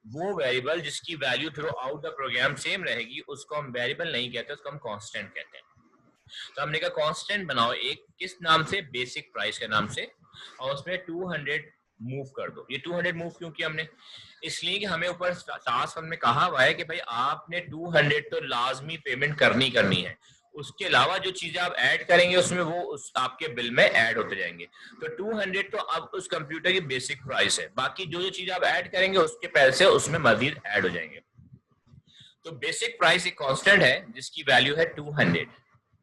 वो वेरिएबल जिसकी value throughout the program same रहेगी उसको हम वेरिएबल नहीं कहते, उसको हम कांस्टेंट कहते हैं। तो हमने कहा कांस्टेंट बनाओ एक, किस नाम से, बेसिक प्राइस के नाम से, और उसमें 200 मूव कर दो। ये 200 मूव क्यों किया हमने, इसलिए कि हमें ऊपर टास्क में कहा हुआ है कि भाई आपने 200 तो लाजमी पेमेंट करनी है, उसके अलावा जो चीजें आप ऐड करेंगे उसमें वो उस आपके बिल में ऐड होते जाएंगे। तो 200 तो अब उस कंप्यूटर की बेसिक प्राइस है, बाकी जो जो चीज आप ऐड करेंगे उसके पैसे उसमें मजीद ऐड हो जाएंगे। तो बेसिक प्राइस एक कांस्टेंट है जिसकी वैल्यू है 200,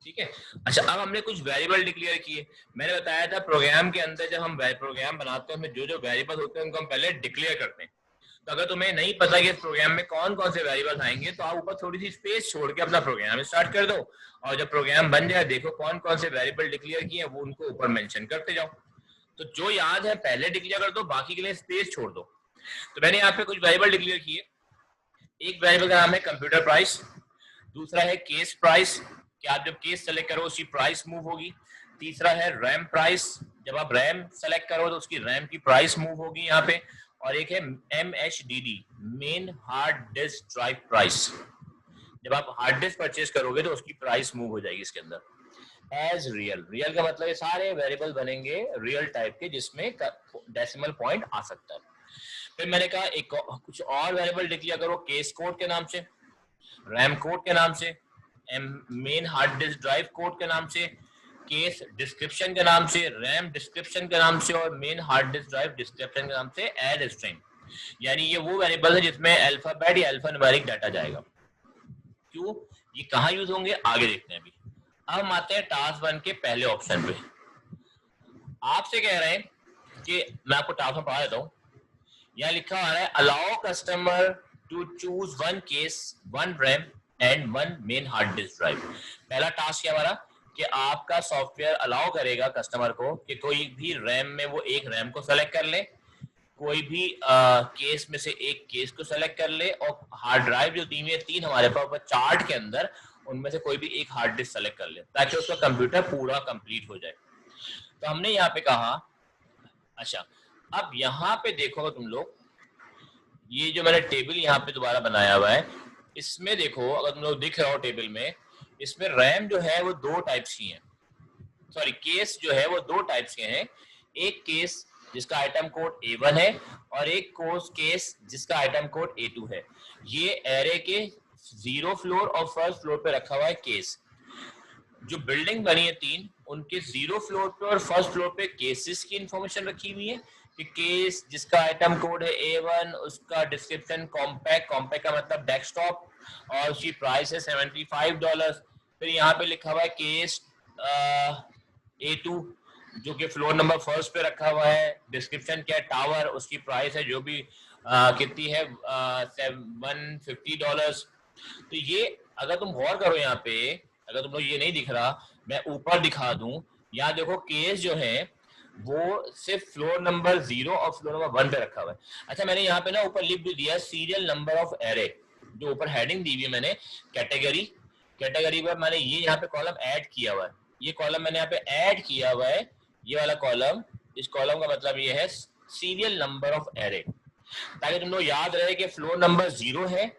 ठीक है। अच्छा, अब हमने कुछ वेरिएबल डिक्लेयर किए। मैंने बताया था प्रोग्राम के अंदर जब हम प्रोग्राम बनाते हैं उसमें जो जो वेरिएबल होते हैं उनको हम पहले डिक्लेयर करते हैं। तो अगर तुम्हें नहीं पता कि इस प्रोग्राम में कौन कौन से वेरिएबल आएंगे तो आप ऊपर थोड़ी सी स्पेस छोड़ के अपना प्रोग्राम स्टार्ट कर दो, और जब प्रोग्राम बन जाए देखो कौन कौन से वेरिएबल डिक्लेयर किए हैं वो उनको ऊपर मेंशन करते जाओ। तो जो याद है पहले डिक्लेयर कर दो, बाकी के लिए स्पेस छोड़ दो। तो मैंने यहाँ पे कुछ वेरिएबल डिक्लेयर किए। एक वेरिएबल का नाम है कंप्यूटर प्राइस, दूसरा है केस प्राइस कि आप जब केस सेलेक्ट करो उसकी प्राइस मूव होगी, तीसरा है रैम प्राइस, जब आप रैम सेलेक्ट करो तो उसकी रैम की प्राइस मूव होगी यहाँ पे, और एक है MHDD main hard disk drive price, जब आप हार्ड डिस्क परचेज करोगे तो उसकी प्राइस मूव हो जाएगी इसके अंदर। एज रियल, रियल का मतलब ये सारे वेरिएबल बनेंगे रियल टाइप के जिसमें डेसिमल पॉइंट आ सकता है। फिर मैंने कहा एक कुछ और वेरिएबल डिक्लेयर करो केस कोड के नाम से, रैम कोड के नाम से, main hard disk drive code के नाम से, केस डिस्क्रिप्शन के नाम से, रैम डिस्क्रिप्शन के नाम से, और main hard disk drive description के नाम से एड स्ट्रिंग। यानी ये वो वेरिएबल है जिसमें अल्फाबेट या अल्फान्यूमेरिक डाटा जाएगा। क्यों, ये कहाँ यूज होंगे आगे देखते हैं। अभी अब हम आते हैं टास्क 1 के पहले ऑप्शन पे। आपसे कह रहे हैं कि मैं आपको टास्क में पढ़ा देता हूँ। यहाँ लिखा हुआ है allow customer to choose 1 case 1 RAM and 1 main hard disk drive. पहला टास्क है हमारा कि आपका सॉफ्टवेयर अलाउ करेगा कस्टमर को कि कोई भी रैम में वो एक रैम को सेलेक्ट कर ले, कोई भी केस में से एक केस को सेलेक्ट कर ले, और हार्ड ड्राइव जो दी हुई है 3 हमारे पास चार्ट के अंदर, उनमें से कोई भी एक हार्ड डिस्क सेलेक्ट कर ले ताकि उसका कंप्यूटर पूरा कंप्लीट हो जाए। तो हमने यहाँ पे कहा अच्छा, अब यहाँ पे देखो तुम लोग, ये जो मैंने टेबल यहाँ पे दोबारा बनाया हुआ है इसमें देखो, अगर तुम लोग दिख रहा हो टेबल में, इसमें रैम जो है वो 2 टाइप्स की है, सॉरी केस जो है वो 2 टाइप्स के हैं। एक केस जिसका आइटम कोड A1 है और एक कोर्स केस जिसका आइटम कोड A2 है। ये एरे के 0 फ्लोर और फर्स्ट फ्लोर पे रखा हुआ है केस। जो बिल्डिंग बनी है 3, उनके 0 फ्लोर पे और फर्स्ट फ्लोर पे केसेस की इंफॉर्मेशन रखी हुई है कि केस जिसका आइटम कोड है A1 उसका डिस्क्रिप्शन कॉम्पैक्ट, कॉम्पैक्ट का मतलब डेस्कटॉप, और उसकी प्राइस है $75। फिर यहाँ पे लिखा हुआ है केस A2 जो कि फ्लोर नंबर फर्स्ट पे रखा हुआ है, डिस्क्रिप्शन क्या है टावर, उसकी प्राइस है जो भी कितनी है $150। तो ये अगर तुम गौर करो यहाँ पे, अगर तुम लोग ये नहीं दिख रहा मैं ऊपर दिखा दूं, यहाँ देखो केस जो है वो सिर्फ फ्लोर नंबर 0 और फ्लोर नंबर 1 पे रखा हुआ है। अच्छा, मैंने यहाँ पे ना ऊपर लिख भी दिया सीरियल नंबर ऑफ एरे, जो ऊपर हेडिंग दी हुई है मैंने कैटेगरी, कैटेगरी पर मैंने ये यहाँ पे कॉलम ऐड किया हुआ है, ये कॉलम मैंने यहाँ पे ऐड किया हुआ है, ये वाला कॉलम, इस कॉलम का मतलब ये है सीरियल नंबर ऑफ एरे, ताकि तुम लोग याद रहे कि फ्लोर नंबर 0 है,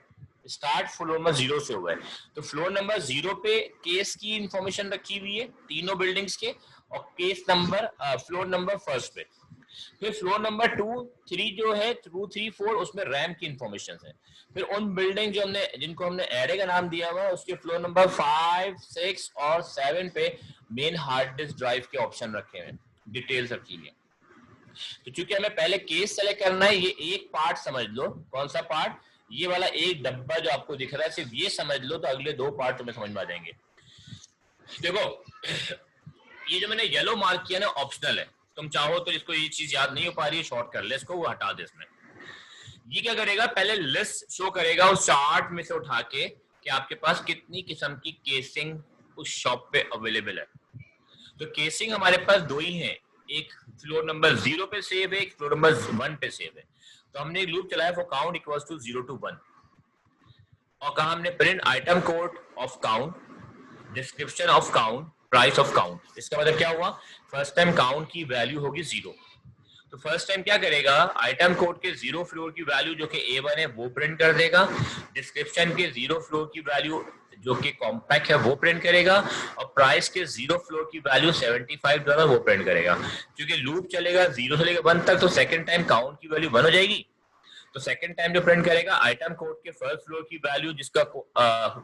स्टार्ट फ्लोर नंबर 0 से हुआ है। तो फ्लोर नंबर 0 पे केस की इंफॉर्मेशन रखी हुई है तीनों बिल्डिंग्स के, और case number floor number first पे। फिर फ्लोर नंबर 2, 3 जो है 2, 3, 4 उसमें रैम की इंफॉर्मेशन है। फिर उन बिल्डिंग जो हमने जिनको हमने एरे का नाम दिया हुआ है उसके फ्लोर नंबर 5, 6 और 7 पे मेन हार्ड डिस्क ड्राइव के ऑप्शन रखे हुए हैं, डिटेल्स रखी हुई है। तो चूंकि हमें पहले केस सेलेक्ट करना है, ये एक पार्ट समझ लो, कौन सा पार्ट, ये वाला एक डब्बा जो आपको दिख रहा है सिर्फ ये समझ लो, तो अगले 2 पार्ट तुम्हें समझ में आ जाएंगे। देखो ये जो मैंने येलो मार्क किया ना ऑप्शनल है, तुम चाहो तो इसको ये चीज याद नहीं हो पा रही है शॉर्ट कर ले इसको, वो हटा दे इसमें। ये क्या करेगा, पहले लिस्ट शो करेगा उस चार्ट में से उठा के कि आपके पास कितनी किस्म की केसिंग उस शॉप पे अवेलेबल है। तो केसिंग हमारे पास 2 ही हैं, एक फ्लोर नंबर 0 पे सेव है, एक फ्लोर नंबर 1 पे सेव है। तो हमने एक लूप चलाया for count equals to 0 to 1, और कहा हमने print item code of count, description of count, price of count. इसका मतलब क्या हुआ, फर्स्ट टाइम काउंट की वैल्यू होगी 0, तो फर्स्ट टाइम क्या करेगा, आइटम कोड के जीरो फ्लोर की वैल्यू जो कि A1 है वो प्रिंट कर देगा, डिस्क्रिप्शन के जीरो फ्लोर की वैल्यू जो कि कॉम्पैक्ट है वो प्रिंट करेगा, और प्राइस के जीरो फ्लोर की वैल्यू $75 वो प्रिंट करेगा। क्योंकि लूप चलेगा 0 से लेकर 1 तक, तो सेकंड टाइम काउंट की वैल्यू 1 हो जाएगी। तो सेकंड टाइम जो प्रिंट करेगा आइटम कोड के फर्स्ट फ्लोर की वैल्यू जिसका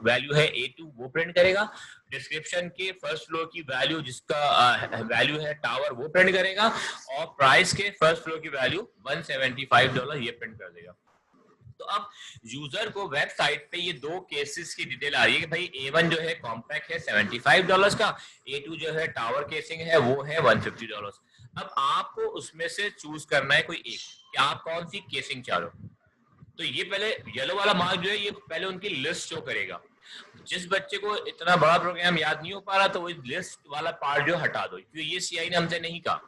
वैल्यू है A2 वो प्रिंट करेगा, डिस्क्रिप्शन के फर्स्ट फ्लोर की वैल्यू जिसका वैल्यू है टावर वो प्रिंट करेगा, और प्राइस के फर्स्ट फ्लोर की वैल्यू $175 ये प्रिंट कर देगा। तो अब यूजर को वेबसाइट पे ये दो केसेस की डिटेल आ रही है कि भाई A1 जो है कॉम्पैक्ट है $75 का, A2 जो है टावर केसिंग है वो है $150। अब आपको उसमें से चूज करना है कोई एक, कि आप कौन सी केसिंग चाह रहे हो। तो ये पहले येलो वाला मार्क जो है ये पहले उनकी लिस्ट शो करेगा। जिस बच्चे को इतना बड़ा प्रोग्राम याद नहीं हो पा रहा तो वो लिस्ट वाला पार्ट जो हटा दो, क्योंकि ये सीआई ने हमसे नहीं कहा।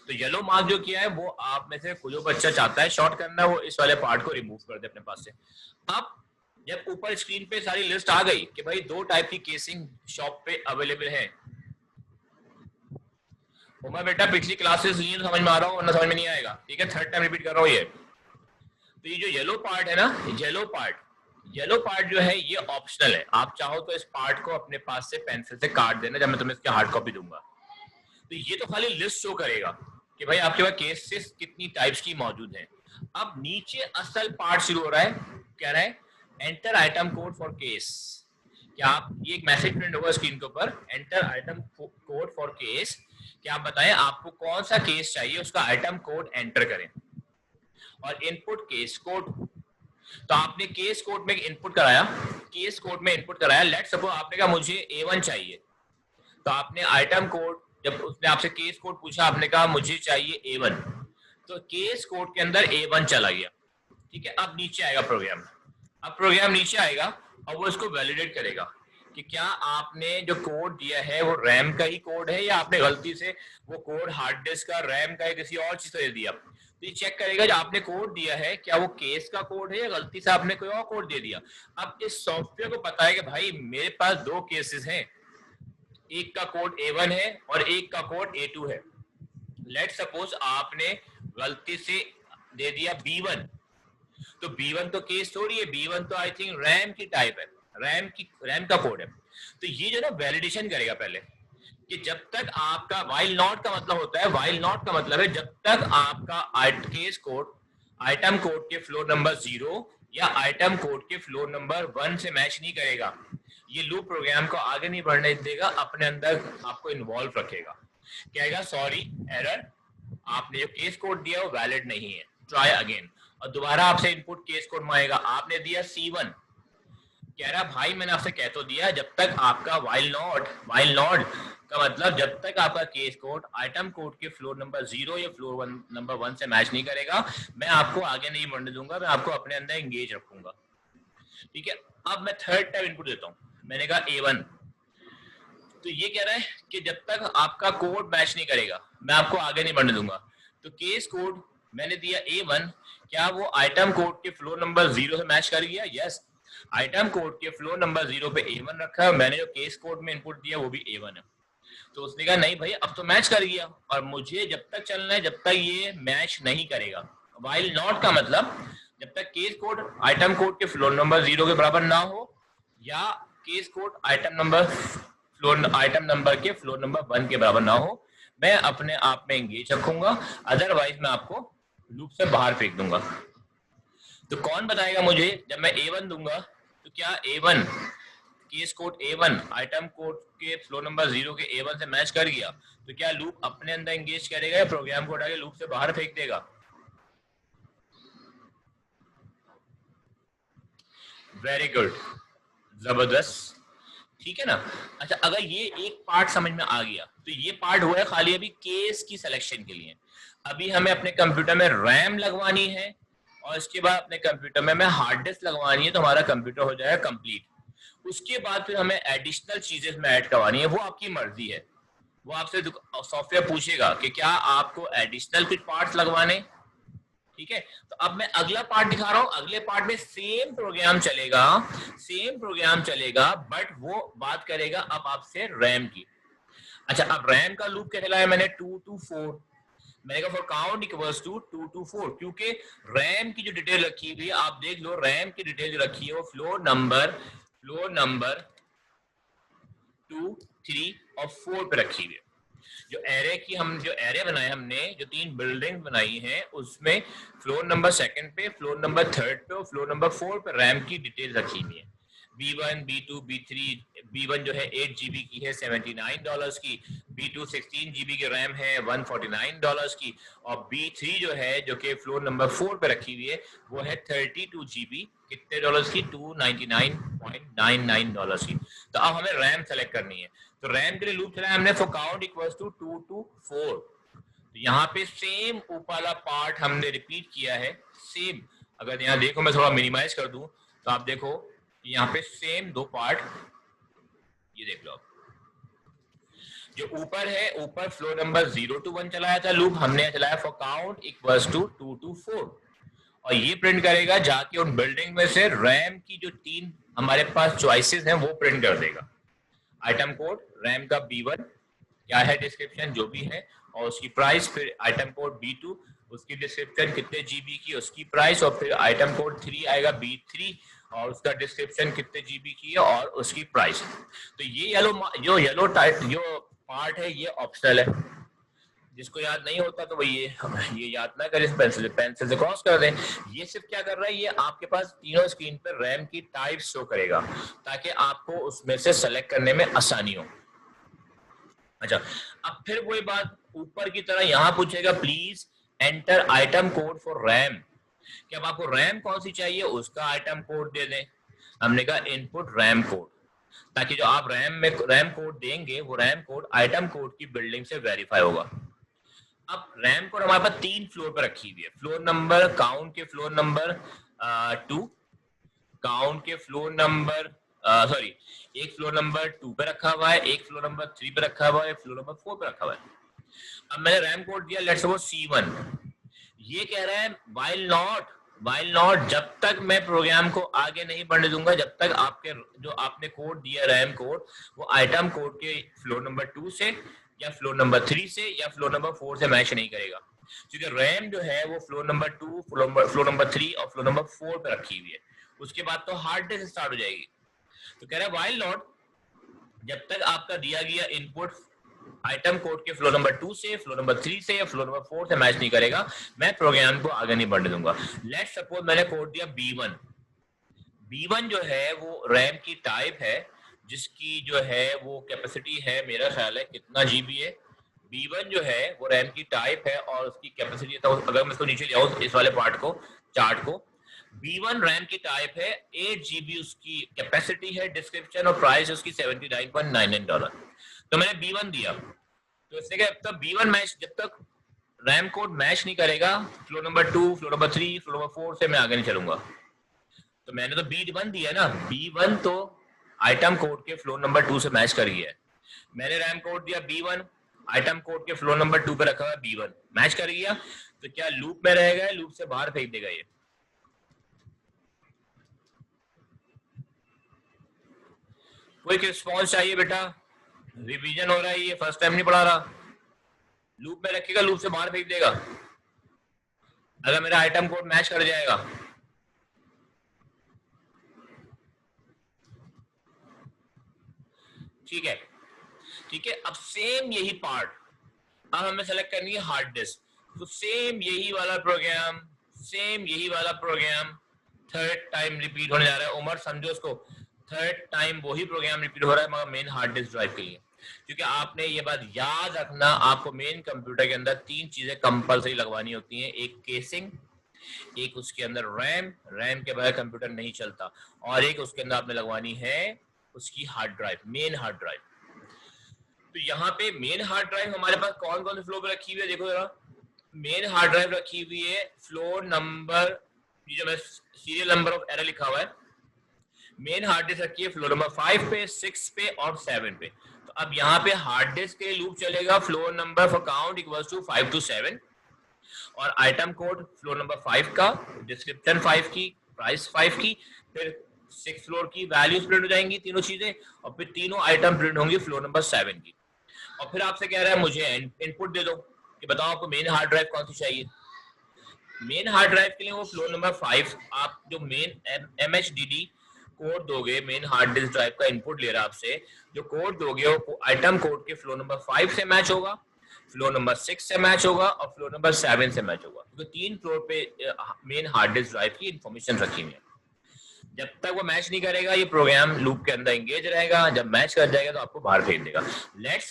तो येलो मार्क जो किया है वो आप में से जो बच्चा चाहता है शॉर्ट करना वो इस वाले पार्ट को रिमूव कर दे अपने पास से। अब जब ऊपर स्क्रीन पे सारी लिस्ट आ गई कि भाई दो टाइप की केसिंग शॉप पे अवेलेबल है, मैं बेटा पिछली क्लासेस ली समझ में आ रहा हूँ वरना समझ में नहीं आएगा, ठीक है, थर्ड टाइम रिपीट कर रहा हूँ ये। तो ये जो येलो पार्ट है ना, येलो पार्ट जो है ये ऑप्शनल है, आप चाहो तो इस पार्ट को अपने पास से पेंसिल से काट देना जब मैं तुम्हें इसकी हार्ड कॉपी दूंगा। तो ये तो खाली लिस्ट शो करेगा कि भाई आपके पास केसेस कितनी टाइप्स की मौजूद हैं। अब नीचे असल पार्ट शुरू हो रहा है, कह रहा है enter item code for case. क्या आप, ये एक मैसेज प्रिंट होगा स्क्रीन के ऊपर, enter item code for case, क्या आप बताएं आपको कौन सा केस चाहिए, उसका आइटम कोड एंटर करें और इनपुट केस कोड। तो आपने केस कोड में इनपुट कराया, केस कोड में इनपुट कराया, लेट सपोज आपने कहा मुझे A1 चाहिए, तो आपने आइटम कोड, जब उसने आपसे केस कोड पूछा आपने कहा मुझे चाहिए A1, तो केस कोड के अंदर A1 चला गया, ठीक है। अब नीचे आएगा प्रोग्राम, अब प्रोग्राम नीचे आएगा और वो इसको वैलिडेट करेगा कि क्या आपने जो कोड दिया है वो रैम का ही कोड है या आपने गलती से वो कोड हार्ड डिस्क का, रैम का या किसी और चीज का दे दिया। तो ये चेक करेगा जो आपने कोड दिया है क्या वो केस का कोड है या गलती से आपने कोई और कोड दे दिया। अब इस सॉफ्टवेयर को पता है कि भाई मेरे पास दो केसेस हैं, एक का कोड A1 है और एक का कोड A2 है। लेट सपोज आपने गलती से दे दिया B1, तो B1 तो केस थोड़ी है, B1 तो आई थिंक रैम की टाइप है, रैम का कोड है। तो ये जो ना वैलिडेशन करेगा पहले कि जब तक आपका वाइल नॉट का मतलब होता है, वाइल नॉट का मतलब है जब तक आपका केस कोड आइटम कोड के फ्लोर नंबर 0 या आइटम कोड के फ्लोर नंबर 1 से मैच नहीं करेगा, ये लूप प्रोग्राम को आगे नहीं बढ़ने देगा, अपने अंदर आपको इन्वॉल्व रखेगा, कहेगा सॉरी एरर, आपने जो केस कोड दिया वो वैलिड नहीं है, ट्राई अगेन। और दोबारा आपसे इनपुट केस कोड मांगेगा, आपने दिया C1, कह रहा भाई मैंने आपसे कह तो दिया जब तक आपका वाइल नॉट का मतलब जब तक आपका केस कोड आइटम कोड के फ्लोर नंबर 0 या फ्लोर नंबर 1 से मैच नहीं करेगा, मैं आपको आगे नहीं बढ़ने दूंगा, मैं आपको अपने अंदर एंगेज रखूंगा, ठीक है। अब मैं थर्ड टाइम इनपुट देता हूँ, मैंने कहा A1, तो ये कह रहा है कि जब तक आपका कोड मैच नहीं करेगा मैं आपको आगे नहीं बढ़ने दूंगा। तो केस कोड मैंने दिया A1, क्या वो आइटम कोड के फ्लोर नंबर 0 से मैच कर गया? यस, आइटम कोड के फ्लोर नंबर 0 पे A1 रखा है, मैंने जो केस कोड में इनपुट दिया वो भी A1 है। तो उसने कहा नहीं भाई अब तो मैच कर गया और मुझे जब तक चलना है जब तक ये मैच नहीं करेगा। वाइल नॉट का मतलब जब तक केस कोड आइटम कोड के फ्लोर नंबर 0 के बराबर ना हो या केस कोड आइटम नंबर के फ्लोर नंबर 1 के बराबर ना हो, मैं अपने आप में एंगेज रखूंगा, अदरवाइज मैं आपको लूप से बाहर फेंक दूंगा। तो कौन बताएगा मुझे जब मैं A1 दूंगा तो क्या A1 case code A1 item code के फ्लोर नंबर 0 के A1 से मैच कर गया, तो क्या लूप अपने अंदर एंगेज करेगा या प्रोग्राम को उठा के लूप से बाहर फेंक देगा? वेरी गुड, जबरदस्त, ठीक है ना। अच्छा, अगर ये एक पार्ट समझ में आ गया तो ये पार्ट हुआ है खाली अभी केस की सिलेक्शन के लिए। अभी हमें अपने कंप्यूटर में रैम लगवानी है और इसके बाद अपने कंप्यूटर में हमें हार्ड डिस्क लगवानी है, तो हमारा कंप्यूटर हो जाएगा कंप्लीट। उसके बाद फिर हमें एडिशनल चीजें में ऐड करवानी है, वो आपकी मर्जी है, वो आपसे सॉफ्टवेयर पूछेगा कि क्या आपको एडिशनल कुछ पार्ट्स लगवाने, ठीक है। तो अब मैं अगला पार्ट दिखा रहा हूं, अगले पार्ट में सेम प्रोग्राम चलेगा बट वो बात करेगा अब आपसे रैम की। अच्छा, अब रैम का लूप क्या चलाया मैंने 2 to 4, मैंने कहा for count equals to 2 to 4, क्योंकि रैम की जो डिटेल रखी हुई है, आप देख लो रैम की डिटेल जो रखी है वो फ्लोर नंबर 2, 3 और 4 पे रखी हुई है। जो एरे बनाए हमने, जो 3 बिल्डिंग बनाई हैं, उसमें फ्लोर नंबर 2 पे, फ्लोर नंबर 3 पे और फ्लोर नंबर 4 पे रैम की डिटेल रखी हुई है। B1, B2, B3, B1 जो है 8 GB की है $79 की, B2 16 GB की रैम है $149 की, और B3 जो है जो कि फ्लोर नंबर 4 पे रखी हुई है वो है 32 GB, कितने डॉलर्स की? $299.99 की। तो अब हमें रैम सेलेक्ट करनी है, तो रैम के लिए लूप चलाया हमने for count equals to 2 to 4। तो यहाँ पे सेम ऊपर वाला पार्ट हमने रिपीट किया है, सेम। अगर यहाँ देखो, मैं थोड़ा मिनिमाइज कर दूं तो आप देखो यहाँ पे सेम 2 पार्ट, ये देख लो। जो ऊपर है, ऊपर फ्लोर नंबर 0 to 1 चलाया था लूप, हमने चलाया for count equals to 2 to 4, और ये प्रिंट करेगा जाके उन बिल्डिंग में से रैम की जो 3 हमारे पास चॉइसेस हैं वो प्रिंट कर देगा। आइटम कोड रैम का B1 क्या है, डिस्क्रिप्शन जो भी है, और उसकी प्राइस, फिर आइटम कोड B2 उसकी डिस्क्रिप्शन कितने जीबी की, उसकी प्राइस, और फिर आइटम कोड 3 आएगा B3 और उसका डिस्क्रिप्शन कितने जीबी की है और उसकी प्राइस। तो ये येलो टाइप जो पार्ट है ये ऑप्शनल है, जिसको याद नहीं होता तो वो ये याद ना करें, पेंसिल से क्रॉस कर दें। ये सिर्फ क्या कर रहा है, ये आपके पास तीनों स्क्रीन पर रैम की टाइप शो करेगा ताकि आपको उसमें से सेलेक्ट करने में आसानी हो। अच्छा, अब फिर वही बात ऊपर की तरह यहाँ पूछेगा please enter item code for RAM, कि अब आपको रैम कौन सी चाहिए उसका आइटम कोड दे दें। हमने कहा इनपुट रैम कोड, ताकि जो आप रैम कोड देंगे वो रैम कोड आइटम कोड की बिल्डिंग से वेरीफाई होगा। अब रैम कोड हमारे पास 3 फ्लोर पर रखी हुई है, फ्लोर नंबर काउंट के फ्लोर नंबर 2, काउंट के फ्लोर नंबर सॉरी, एक फ्लोर नंबर 2 पे रखा हुआ है, एक फ्लोर नंबर 3 पे रखा हुआ है, एक फ्लोर नंबर 4 पे रखा हुआ है। अब मैंने रैम कोड दिया लेट्स सपोज C1, ये कह रहा है वाइल नॉट जब तक मैं प्रोग्राम को आगे नहीं बढ़ने दूंगा, जब तक आपके जो आपने कोड दिया रैम कोड वो आइटम कोड के फ्लोर नंबर 2 से या फ्लोर नंबर 3 से या फ्लोर नंबर 4 से मैच नहीं करेगा, क्योंकि रैम जो है वो फ्लोर नंबर 2, फ्लोर नंबर 3 और फ्लोर नंबर 4 पे रखी हुई है। उसके बाद तो हार्ड डिस्क स्टार्ट हो जाएगी। तो कह रहा है वाइल नॉट, जब तक आपका दिया गया इनपुट आइटम कोड के फ्लोर नंबर 2 से, फ्लोर नंबर 3 से या फ्लोर नंबर 4 से मैच नहीं करेगा, मैं प्रोग्राम को आगे नहीं बढ़ने दूंगा। लेट्स सपोज मैंने कोड दिया B1 जो है वो रैम की टाइप है, जिसकी जो है वो कैपेसिटी है, मेरा ख्याल है कितना जीबी है। B1 जो है वो रैम की टाइप है और उसकी कैपेसिटी, तो अगर मैं इसको नीचे ले आऊं इस वाले पार्ट को, चार्ट को, B1 रैम की टाइप है, 8 GB उसकी कैपेसिटी है, डिस्क्रिप्शन और प्राइस उसकी $79.99। तो मैंने B1 दिया, तो इससे क्या, तब B1 मैच, जब तक रैम कोड मैच नहीं करेगा floor number 2, floor number 3, floor number 4 से मैं आगे नहीं चलूंगा। तो मैंने तो B1 दिया ना, B1 तो आइटम कोड के फ्लोर नंबर 2 से मैच कर गया है। मैंने रैम कोड दिया B1, आइटम कोड के फ्लोर नंबर 2 पे रखा हुआ B1 मैच कर गया, तो क्या लूप में रहेगा, लूप से बाहर फेंक देगा ये। कोई रिस्पॉन्स चाहिए बेटा, रिवीजन हो रहा है, ये फर्स्ट टाइम नहीं पढ़ा रहा। लूप में रखेगा, लूप से बाहर फेंक देगा अगर मेरा आइटम कोड मैच कर जाएगा। ठीक है, ठीक है। अब सेम यही पार्ट अब हमें सेलेक्ट करनी है हार्ड डिस्क, तो सेम यही वाला प्रोग्राम थर्ड टाइम रिपीट होने जा रहा है। उमर समझो उसको, थर्ड टाइम वही प्रोग्राम रिपीट हो रहा है मगर मेन हार्ड डिस्क ड्राइव के लिए, क्योंकि आपने ये बात याद रखना, आपको मेन कंप्यूटर के अंदर 3 चीजें कंपलसरी लगवानी होती हैं, एक केसिंग, एक उसके अंदर रैम के बगैर कंप्यूटर नहीं चलता, और एक उसके अंदर आपने लगवानी है उसकी hard drive, main hard drive. तो यहाँ पे मेन हार्ड ड्राइव हमारे पास कौन कौन से फ्लोर पे रखी हुई है, देखो जरा। मेन हार्ड ड्राइव रखी हुई है फ्लोर नंबर, ये जो सीरियल नंबर ऑफ एरर लिखा हुआ है, मेन हार्ड डिस्क रखी है फ्लोर नंबर 5 पे, 6 पे और 7 पे। तो अब यहाँ पे हार्ड डिस्क के लूप चलेगा floor number for count equals to 5 to 7, और आइटम कोड फ्लोर नंबर 5 का, डिस्क्रिप्शन 5 की, प्राइस 5 की, फिर 6 फ्लोर की वैल्यूज प्रिंट हो जाएंगी तीनों चीजें, और फिर तीनों आइटम प्रिंट होंगी फ्लोर नंबर 7 की। और फिर आपसे कह रहा है मुझे इनपुट दे दो, कि बताओ आपको मेन हार्ड ड्राइव कौन सी चाहिए। मेन हार्ड ड्राइव के लिए वो फ्लोर नंबर 5, आप जो मेन MHDD कोड दोगे, मेन हार्ड डिस्क ड्राइव का इनपुट ले रहा है आपसे, जो कोड दोगे वो आइटम कोड के फ्लोर नंबर 5 से मैच होगा, फ्लोर नंबर 6 से मैच होगा और फ्लोर नंबर 7 से मैच होगा। तो 3 फ्लोर पे मेन हार्ड डिस्क ड्राइव की इंफॉर्मेशन रखी हुई है। जब तक वो मैच नहीं करेगा ये प्रोग्राम लूप के अंदर एंगेज रहेगा, जब मैच कर जाएगा तो आपको बाहर फेंक देगा। लेट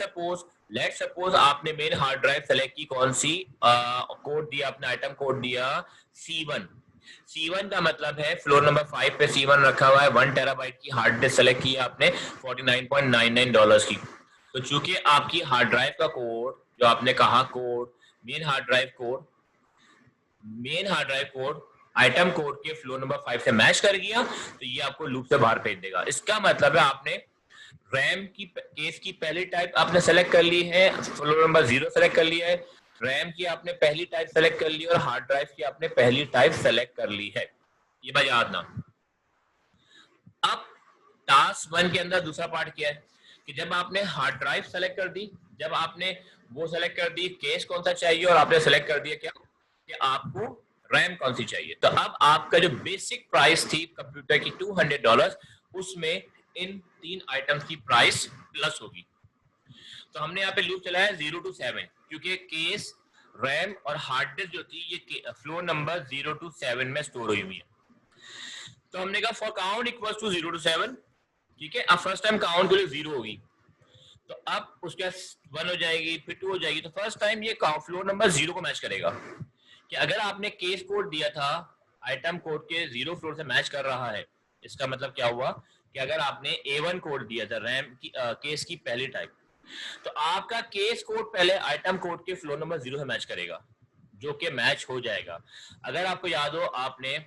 सपोज आपने मेन हार्ड ड्राइव सेलेक्ट की, कौन सी कोड दिया आपने, आइटम कोड दिया C1। C1 का मतलब है फ्लोर नंबर 5 पे C1 रखा हुआ है, 1 टेराबाइट की हार्ड डिस्क सेलेक्ट की आपने $49.99 की। तो चूंकि आपकी हार्ड ड्राइव का कोड जो आपने कहा, code main hard drive code item code के फ्लोर नंबर 5 से मैच कर गया, तो ये आपको लूप से बाहर भेज देगा। इसका मतलब है आपने रैम की केस की पहली टाइप आपने सेलेक्ट कर ली है, फ्लोर नंबर 0 सेलेक्ट कर लिया है, रैम की आपने पहली टाइप सेलेक्ट कर ली और हार्ड ड्राइव की आपने पहली टाइप सेलेक्ट कर ली है। ये बात याद ना। अब टास्क 1 के अंदर दूसरा पार्ट क्या है कि जब आपने हार्ड ड्राइव सेलेक्ट कर दी, जब आपने वो सेलेक्ट कर दी केस कौन सा चाहिए और आपने सेलेक्ट कर दिया क्या कि आपको रैम कौन सी चाहिए, तो अब आपका जो बेसिक प्राइस थी कंप्यूटर की $200, उसमें इन 3 आइटम्स की प्राइस प्लस होगी। तो हमने यहाँ पे लूप चलाया 0 to 7, क्योंकि केस, रैम और हार्ड डिस्क जो थी ये फ्लोर नंबर 0 to 7 में स्टोर हुई हुई है। तो हमने कहा for count equals to 0 to 7, ठीक है। अब फर्स्ट टाइम काउंट के लिए 0 होगी, तो अब उसके 1 हो जाएगी, फिर 2 हो जाएगी। तो फर्स्ट टाइम ये फ्लोर नंबर 0 को मैच करेगा कि अगर आपने केस कोड दिया था आइटम कोड के 0 फ्लोर से मैच कर रहा है। इसका मतलब क्या हुआ कि अगर आपने A1 कोड दिया था रैम की केस की पहली टाइप, तो आपका केस कोड पहले आइटम कोड के फ्लोर नंबर 0 से मैच करेगा, जो कि मैच हो जाएगा। अगर आपको याद हो, आपने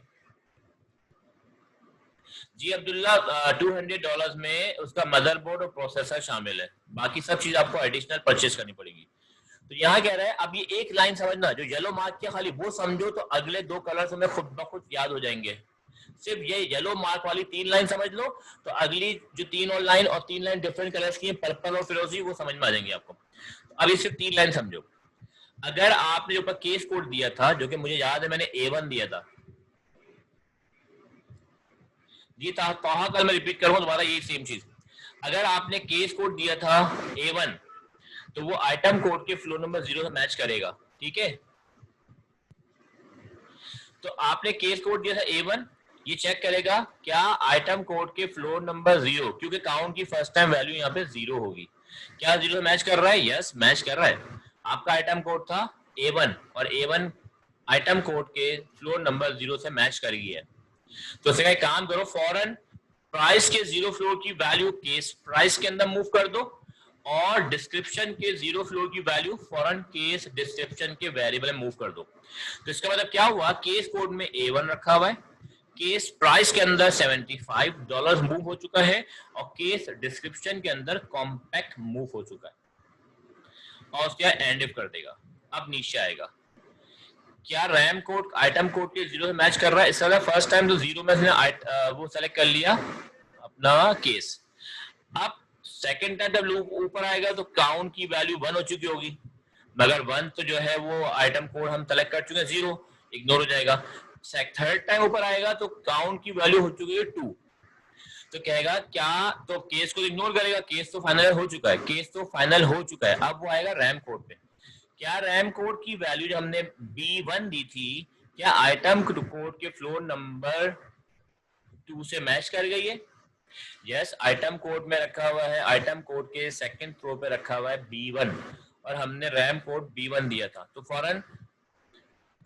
जी अब्दुल्ला $200 में उसका मदरबोर्ड और प्रोसेसर शामिल है, बाकी सब चीज आपको एडिशनल परचेज करनी पड़ेगी। तो यहाँ कह रहा है अब ये एक लाइन समझना, जो येलो मार्क किया खाली वो समझो, तो अगले 2 कलर तुम्हें खुद ब खुद याद हो जाएंगे। सिर्फ ये येलो मार्क वाली 3 लाइन समझ लो, तो अगली जो 3 और लाइन और 3 लाइन डिफरेंट कलर्स की है, पर्पल और फिरोजी, वो समझ में आ जाएंगे आपको। तो अब ये सिर्फ 3 लाइन समझो। अगर आपने ऊपर केस कोड दिया था, जो कि मुझे याद है मैंने A1 दिया था, जी ताहा कल मैं रिपीट करूंगा दोबारा यही सेम चीज। अगर आपने केस कोड दिया था A1, तो वो आइटम कोड के फ्लोर नंबर 0 से मैच करेगा, ठीक है। तो आपने केस कोड दिया था A1, ये चेक करेगा क्या आइटम कोड के फ्लोर नंबर 0, क्योंकि काउंट की फर्स्ट टाइम वैल्यू यहाँ पे 0 होगी, क्या 0 से मैच कर रहा है? यस, मैच कर रहा है। आपका आइटम कोड था A1 और A1 आइटम कोड के फ्लोर नंबर 0 से मैच कर गई है। तो इसका एक काम करो, फौरन प्राइस के 0 फ्लोर की वैल्यू केस प्राइस के अंदर मूव कर दो और डिस्क्रिप्शन के 0 फ्लोर की वैल्यू फौरन केस डिस्क्रिप्शन के वेरिएबल में मूव कर दो। तो इसका मतलब क्या हुआ, केस कोड में A1 रखा हुआ है, केस प्राइस के अंदर $75 मूव हो चुका है और केस डिस्क्रिप्शन के अंदर कॉम्पैक्ट मूव हो चुका है और उसके एंड इफ कर देगा। अब नीचे आएगा क्या रैम कोड आइटम कोड के 0 से मैच कर रहा है। इसका फर्स्ट टाइम तो 0 में वो सेलेक्ट कर लिया अपना केस। अब सेकंड टाइम जब लूप ऊपर आएगा तो काउंट की वैल्यू 1 हो चुकी होगी, मगर 1 तो जो है वो आइटम कोड हम सेलेक्ट कर चुके हैं, 0 इग्नोर हो जाएगा। थर्ड टाइम ऊपर आएगा तो काउंट की वैल्यू हो चुकी है 2, तो कहेगा क्या, तो केस को इग्नोर करेगा, केस तो फाइनल हो चुका है, केस तो फाइनल हो चुका है। अब वो आएगा रैम कोड पे, क्या रैम कोड की वैल्यू जो हमने B1 दी थी, क्या आइटम कोड के फ्लोर नंबर 2 से मैच कर गई है? यस, आइटम कोड में रखा हुआ है, आइटम कोड के सेकंड फ्लोर पे रखा हुआ है B1 और हमने रैम कोड B1 दिया था, तो फौरन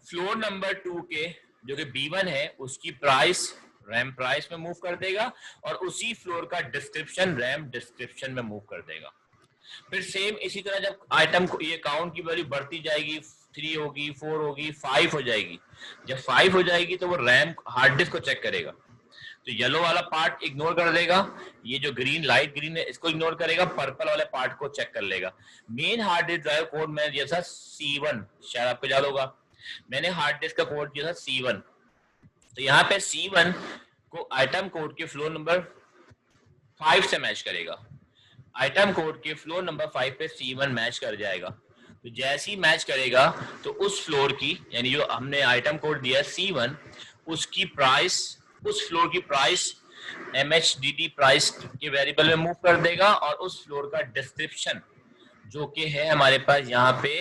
फ्लोर नंबर 2 के जो कि B1 है उसकी प्राइस रैम प्राइस में मूव कर देगा और उसी फ्लोर का डिस्क्रिप्शन रैम डिस्क्रिप्शन में मूव कर देगा। फिर सेम इसी तरह जब आइटम को ये काउंट की वैल्यू बढ़ती जाएगी, 3 होगी, 4 होगी, 5 हो जाएगी। जब 5 हो जाएगी तो वो रैम हार्ड डिस्क को चेक करेगा, तो येलो वाला पार्ट इग्नोर कर देगा, ये जो ग्रीन लाइट ग्रीन है इसको इग्नोर करेगा, पर्पल वाले पार्ट को चेक कर लेगा। Main hard disk drive code मैंने दिया था C1, शायद आपको याद होगा, मैंने हार्ड डिस्क का कोड दिया था C1। तो यहाँ पे C1 को आइटम कोड के फ्लोर नंबर 5 से मैच करेगा, आइटम कोड के फ्लोर नंबर 5 पे C1 मैच कर जाएगा। तो जैसे ही मैच करेगा तो उस फ्लोर की, यानी जो हमने आइटम कोड दिया C1, उसकी प्राइस, उस फ्लोर की प्राइस MHDD प्राइस के वेरिएबल में मूव कर देगा, और उस फ्लोर का डिस्क्रिप्शन जो कि है हमारे पास यहाँ पे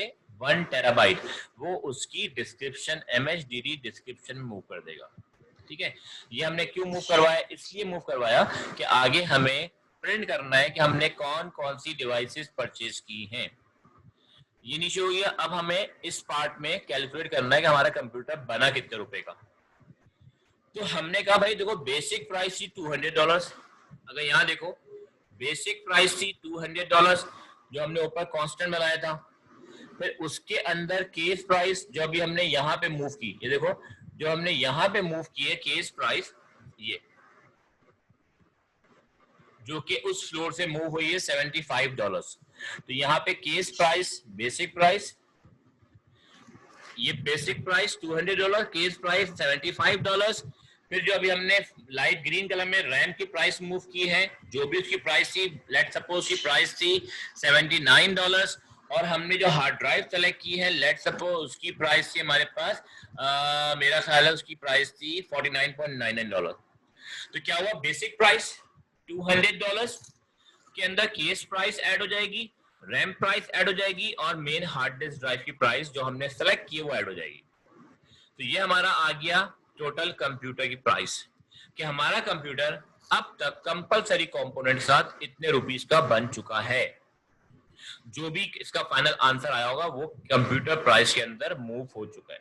1 टेराबाइट, वो उसकी डिस्क्रिप्शन MHDD डिस्क्रिप्शन में मूव कर देगा। ठीक है, ये हमने क्यों मूव करवाया? इसलिए मूव करवाया कि आगे हमें प्रिंट करना है कि हमने कौन कौन सी डिवाइसेस परचेज की हैं। ये नीचे हो गया। अब हमें इस पार्ट में कैलकुलेट करना है कि हमारा कंप्यूटर बना कितने रुपए का। तो हमने कहा भाई देखो, बेसिक प्राइस थी $200। अगर यहाँ देखो, बेसिक प्राइस थी $200 जो हमने ऊपर कांस्टेंट बनाया था। फिर उसके अंदर केस प्राइस जो अभी हमने यहाँ पे मूव की, ये देखो जो हमने यहाँ पे मूव की है केस प्राइस, ये जो कि उस फ्लोर से मूव हुई है $75। तो यहाँ पे केस प्राइस, बेसिक प्राइस, ये बेसिक प्राइस $200, केस प्राइस $75। फिर जो अभी हमने लाइट ग्रीन कलर में रैम की प्राइस मूव की है, जो भी उसकी प्राइस थी, लेट सपोज की प्राइस थी $79, और हमने जो हार्ड ड्राइव सेलेक्ट की है, लेट सपोज उसकी प्राइस थी हमारे पास मेरा ख्याल है उसकी प्राइस थी $49.99। तो क्या हुआ, बेसिक प्राइस $200 के अंदर केस प्राइस ऐड हो जाएगी, रैम प्राइस ऐड हो जाएगी, और मेन हार्ड डिस्क ड्राइव की प्राइस जो हमने सेलेक्ट की है वो ऐड हो जाएगी। तो ये हमारा आ गया टोटल कंप्यूटर की प्राइस, कि हमारा कंप्यूटर अब तक कंपलसरी कंपोनेंट के साथ इतने रुपीस का बन चुका है। जो भी इसका फाइनल आंसर आया होगा वो कंप्यूटर प्राइस के अंदर मूव हो चुका है।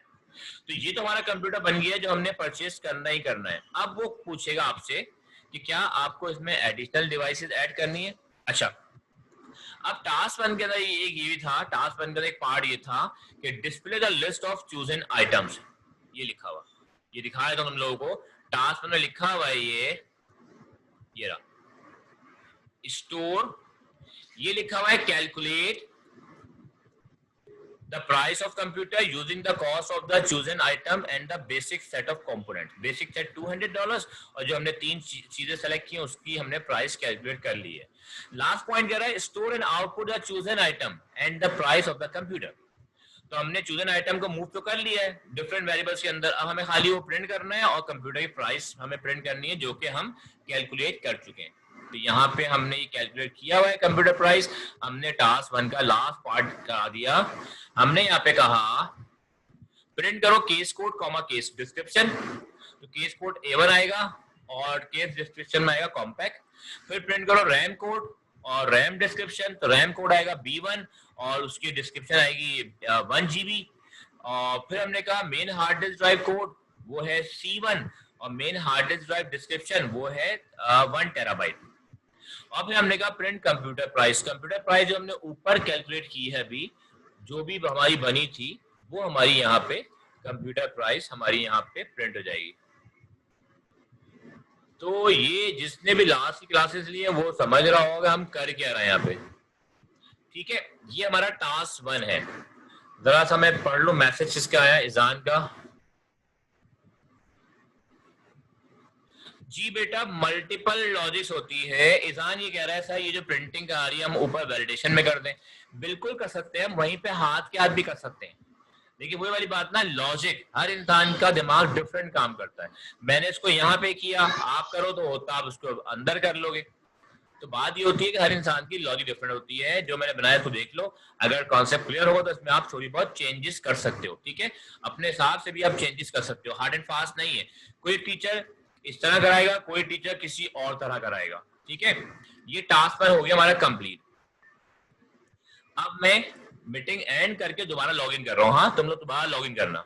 तो ये तो हमारा कंप्यूटर बन गया जो हमने परचेस करना ही करना है। अब वो पूछेगा आपसे कि क्या आपको इसमें एडिशनल डिवाइसेस ऐड करनी है। अच्छा, अब टास्क 1 के अंदर ये भी था, टास्क 1 का एक पार्ट ये था कि display the list of chosen items, ये लिखा हुआ, ये दिखाया था हम लोगों को। टास्क 1 में लिखा हुआ है ये रहा स्टोर, ये लिखा हुआ है calculate the price of computer using the cost of the chosen item and the basic set of components। basic set $200, और जो हमने 3 चीजें सेलेक्ट की उसकी हमने प्राइस कैलकुलेट कर ली है। लास्ट पॉइंट कह रहा है store and output the chosen item and the price of the computer. तो हमने चूजन आइटम को मूव तो कर लिया है डिफरेंट वेरिएबल्स के अंदर, अब हमें खाली वो प्रिंट करना है और कंप्यूटर की प्राइस हमें प्रिंट करनी है जो कि हम कैलकुलेट कर चुके हैं। तो यहाँ पे हमने ये कैलकुलेट किया हुआ है कंप्यूटर प्राइस, हमने टास्क 1 का लास्ट पार्ट करा दिया। हमने यहाँ पे कहा प्रिंट करो case code comma case description, तो केस कोड A1 आएगा और केस डिस्क्रिप्शन में आएगा कॉम्पैक्ट। फिर प्रिंट करो रैम कोड और रैम डिस्क्रिप्शन, तो रैम कोड आएगा B1 और उसकी डिस्क्रिप्शन आएगी 1 GB। और फिर हमने कहा main hard disk drive code वो है C1 और main hard disk drive description वो है 1 टेराबाइट। और फिर हमने कहा print computer price, computer price जो हमने ऊपर कैलकुलेट की है अभी, जो भी हमारी बनी थी वो हमारी यहाँ पे कंप्यूटर प्राइस हमारी यहाँ पे प्रिंट हो जाएगी। तो ये जिसने भी लास्ट की क्लासेस ली है वो समझ रहा होगा हम कर क्या रहे हैं यहाँ पे। ठीक है, ये हमारा टास्क 1 है। जरा सा मैं पढ़ लूं मैसेज किसका आया, इजान का। जी बेटा, मल्टीपल लॉजिक्स होती है। इजान ये कह रहा है सर ये जो प्रिंटिंग आ रही है हम ऊपर वैलिडेशन में कर दें, बिल्कुल कर सकते हैं, वहीं पे हाथ के हाथ भी कर सकते हैं। देखिए वही वाली बात ना, लॉजिक, हर इंसान का दिमाग डिफरेंट काम करता है। मैंने इसको यहाँ पे किया, आप करो तो होता आप उसको अंदर कर लोगे। तो बात ये होती है कि हर इंसान की लॉजिक डिफरेंट होती है। जो मैंने बनाया तो देख लो, अगर कॉन्सेप्ट क्लियर होगा तो इसमें आप थोड़ी बहुत चेंजेस कर सकते हो। ठीक है, अपने हिसाब से भी आप चेंजेस कर सकते हो, हार्ड एंड फास्ट नहीं है। कोई टीचर इस तरह कराएगा, कोई टीचर किसी और तरह कराएगा। ठीक है, ये टास्क पर हो गया हमारा कंप्लीट। अब मैं मीटिंग एंड करके दोबारा लॉगिन कर रहा हूँ। हाँ, तुम लोग दोबारा लॉगिन करना।